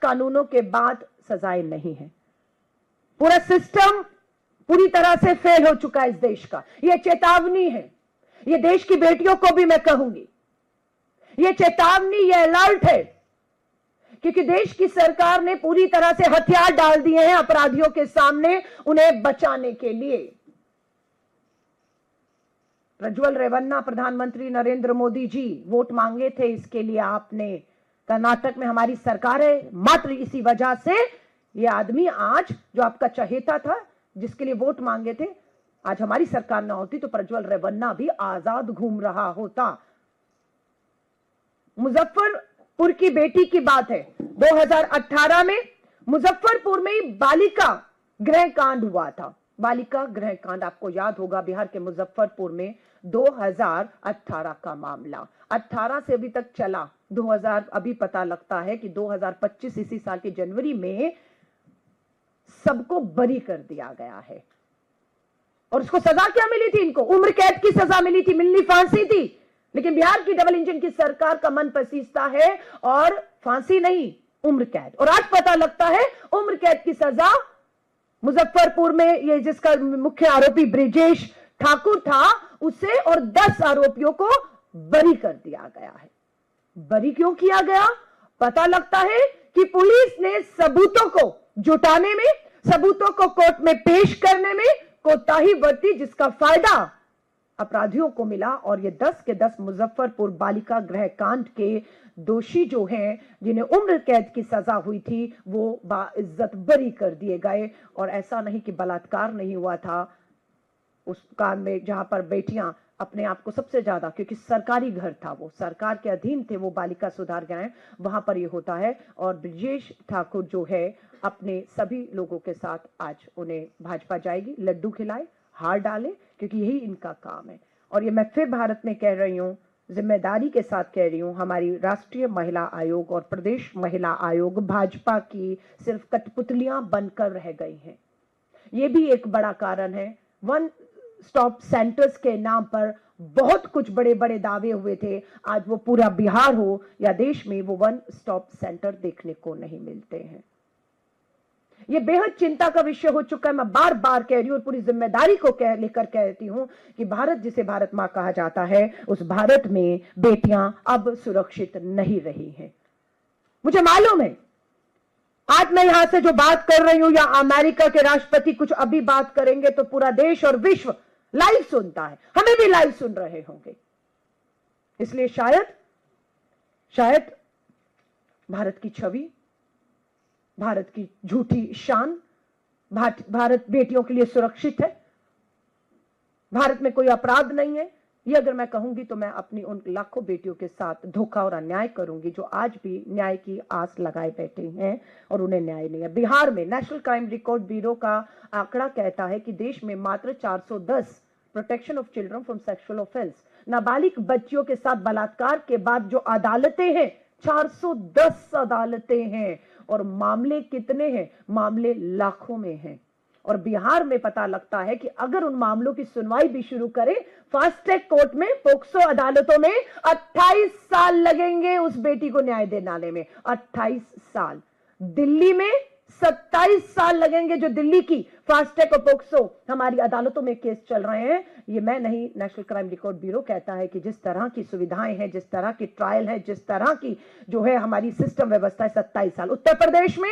कानूनों के बाद सजाएं नहीं है। पूरा सिस्टम पूरी तरह से फेल हो चुका है इस देश का। यह चेतावनी है, यह देश की बेटियों को भी मैं कहूंगी, यह चेतावनी, यह अलर्ट है, क्योंकि देश की सरकार ने पूरी तरह से हथियार डाल दिए हैं अपराधियों के सामने उन्हें बचाने के लिए। प्रज्वल रेवन्ना, प्रधानमंत्री नरेंद्र मोदी जी वोट मांगे थे, इसके लिए आपने, कर्नाटक में हमारी सरकार है, मात्र इसी वजह से ये आदमी आज जो आपका चहेता था, जिसके लिए वोट मांगे थे, आज हमारी सरकार ना होती तो प्रज्वल रेवन्ना भी आजाद घूम रहा होता। मुजफ्फरपुर की बेटी की बात है, 2018 में मुजफ्फरपुर में ही बालिका गृह कांड हुआ था। बालिका गृह कांड आपको याद होगा, बिहार के मुजफ्फरपुर में 2018 का मामला, 18 से अभी तक चला, 2000 अभी पता लगता है कि 2025 इसी साल के जनवरी में सबको बरी कर दिया गया है। और उसको सजा क्या मिली थी? इनको उम्र कैद की सजा मिली थी, मिलनी फांसी थी, लेकिन बिहार की डबल इंजन की सरकार का मन पसीजता है और फांसी नहीं, उम्र कैद। और आज पता लगता है उम्र कैद की सजा मुजफ्फरपुर में ये जिसका मुख्य आरोपी ब्रिजेश ठाकुर था, उसे और 10 आरोपियों को बरी कर दिया गया है। बरी क्यों किया गया? पता लगता है कि पुलिस ने सबूतों को जुटाने में, सबूतों को कोर्ट में पेश करने में कोताही बरती, जिसका फायदा अपराधियों को मिला। और ये 10 के 10 मुजफ्फरपुर बालिका गृह कांड के दोषी जो हैं, जिन्हें उम्र कैद की सजा हुई थी, वो बाइज्जत बरी कर दिए गए। और ऐसा नहीं कि बलात्कार नहीं हुआ था उस कांड में, जहां पर बेटियां अपने आप को सबसे ज्यादा, क्योंकि सरकारी घर था, वो सरकार के अधीन थे, वो बालिका सुधार गृह, वहां पर ये होता है। और ब्रिजेश ठाकुर जो है अपने सभी लोगों के साथ आज उन्हें भाजपा जाएगी, लड्डू खिलाए, हार डाले, क्योंकि यही इनका काम है। और ये मैं फिर भारत में कह रही हूं, जिम्मेदारी के साथ कह रही हूं, हमारी राष्ट्रीय महिला आयोग और प्रदेश महिला आयोग भाजपा की सिर्फ कठपुतलियां बनकर रह गई हैं। ये भी एक बड़ा कारण है। वन स्टॉप सेंटर्स के नाम पर बहुत कुछ बड़े बड़े दावे हुए थे, आज वो पूरा बिहार हो या देश में वो वन स्टॉप सेंटर देखने को नहीं मिलते हैं। ये बेहद चिंता का विषय हो चुका है। मैं बार बार कह रही हूं और पूरी जिम्मेदारी को लेकर कहती हूं कि भारत, जिसे भारत मां कहा जाता है, उस भारत में बेटियां अब सुरक्षित नहीं रही हैं। मुझे मालूम है आज मैं यहां से जो बात कर रही हूं या अमेरिका के राष्ट्रपति कुछ अभी बात करेंगे तो पूरा देश और विश्व लाइव सुनता है, हमें भी लाइव सुन रहे होंगे। इसलिए शायद भारत की छवि, भारत की झूठी शान, भारत बेटियों के लिए सुरक्षित है, भारत में कोई अपराध नहीं है, ये अगर मैं कहूंगी तो मैं अपनी उन लाखों बेटियों के साथ धोखा और अन्याय करूंगी जो आज भी न्याय की आस लगाए बैठे हैं और उन्हें न्याय नहीं है। बिहार में नेशनल क्राइम रिकॉर्ड ब्यूरो का आंकड़ा कहता है कि देश में मात्र 410 protection of children from sexual offence, नाबालिग बच्चियों के साथ बलात्कार के बाद जो अदालतें हैं, 410 अदालतें हैं। और मामले कितने हैं? मामले लाखों में हैं। और बिहार में पता लगता है कि अगर उन मामलों की सुनवाई भी शुरू करें फास्ट ट्रैक कोर्ट में, पोक्सो अदालतों में, 28 साल लगेंगे उस बेटी को न्याय दिलाने में, 28 साल। दिल्ली में 27 साल लगेंगे, जो दिल्ली की फास्ट ट्रैक और पोक्सो हमारी अदालतों में केस चल रहे हैं। ये मैं नहीं, नेशनल क्राइम रिकॉर्ड ब्यूरो कहता है कि जिस तरह की सुविधाएं हैं, जिस तरह की ट्रायल है, जिस तरह की जो है हमारी सिस्टम व्यवस्था है, 27 साल। उत्तर प्रदेश में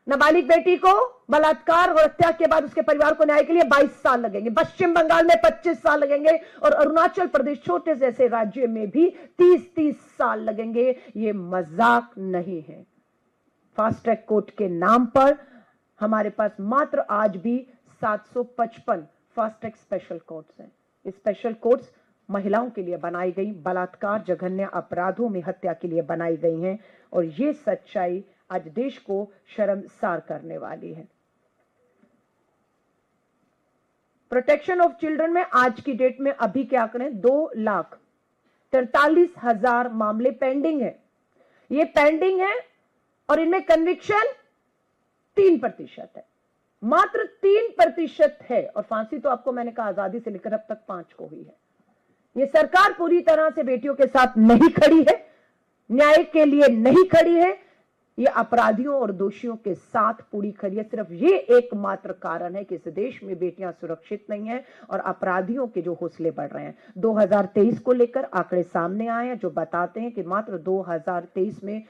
नाबालिग बेटी को बलात्कार और हत्या के बाद उसके परिवार को न्याय के लिए 22 साल लगेंगे। पश्चिम बंगाल में 25 साल लगेंगे और अरुणाचल प्रदेश छोटे जैसे राज्य में भी 30-30 साल लगेंगे। ये मजाक नहीं है। फास्ट ट्रैक कोर्ट के नाम पर हमारे पास मात्र आज भी 755 फास्ट ट्रैक स्पेशल कोर्ट्स हैं। ये स्पेशल कोर्ट्स महिलाओं के लिए बनाई गई, बलात्कार, जघन्य अपराधों में हत्या के लिए बनाई गई हैं। और ये सच्चाई आज देश को शर्मसार करने वाली है। प्रोटेक्शन ऑफ चिल्ड्रन में आज की डेट में अभी के आंकड़े 2,43,000 मामले पेंडिंग है। ये पेंडिंग है और इनमें कन्विक्शन 3% है, मात्र 3% है। और फांसी तो आपको मैंने कहा आजादी से लेकर अब तक 5 को हुई है। ये सरकार पूरी तरह से बेटियों के साथ नहीं खड़ी है, न्याय के लिए नहीं खड़ी है। ये अपराधियों और दोषियों के साथ पूरी खड़ी है। सिर्फ ये एकमात्र कारण है कि इस देश में बेटियां सुरक्षित नहीं है और अपराधियों के जो हौसले बढ़ रहे हैं। 2023 को लेकर आंकड़े सामने आए हैं जो बताते हैं कि मात्र 2023 में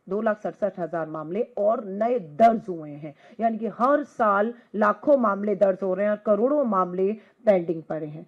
2,67,000 मामले और नए दर्ज हुए हैं। यानी कि हर साल लाखों मामले दर्ज हो रहे हैं और करोड़ों मामले पेंडिंग पड़े हैं।